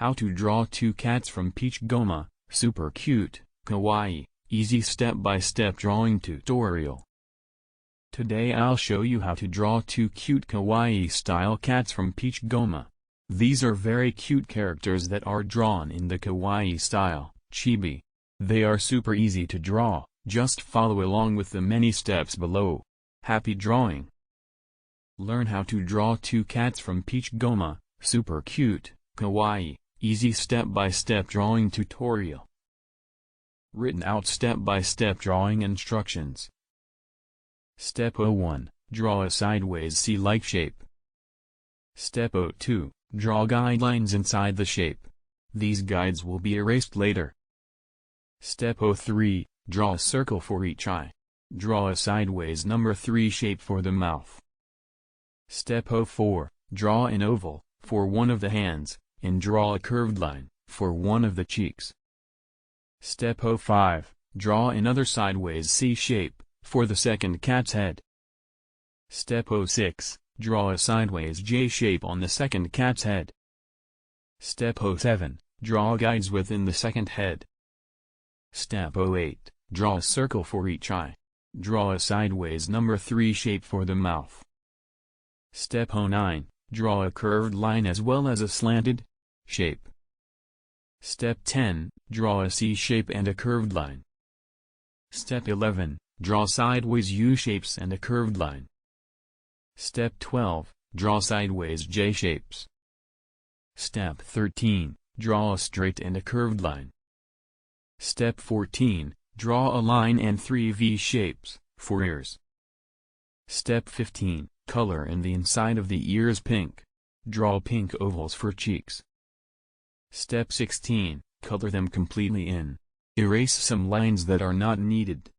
How to draw two cats from peach Goma, super cute, kawaii, easy step-by-step drawing tutorial. Today I'll show you how to draw two cute kawaii-style cats from peach Goma. These are very cute characters that are drawn in the kawaii style, chibi. They are super easy to draw, just follow along with the many steps below. Happy drawing! Learn how to draw two cats from peach Goma, super cute, kawaii, easy step-by-step drawing tutorial. Written out step-by-step drawing instructions. Step 01, draw a sideways C-like shape. Step 02, draw guidelines inside the shape. These guides will be erased later. Step 03, draw a circle for each eye. Draw a sideways number 3 shape for the mouth. Step 04, draw an oval, for one of the hands, and draw a curved line, for one of the cheeks. Step 05, draw another sideways C shape, for the second cat's head. Step 06, draw a sideways J shape on the second cat's head. Step 07, draw guides within the second head. Step 08, draw a circle for each eye. Draw a sideways number 3 shape for the mouth. Step 09, draw a curved line as well as a slanted shape. Step 10, draw a C shape and a curved line. Step 11, draw sideways U shapes and a curved line. Step 12, draw sideways J shapes. Step 13, draw a straight and a curved line. Step 14, draw a line and 3 V shapes, for ears. Step 15, color in the inside of the ears pink. Draw pink ovals for cheeks. Step 16, color them completely in. Erase some lines that are not needed.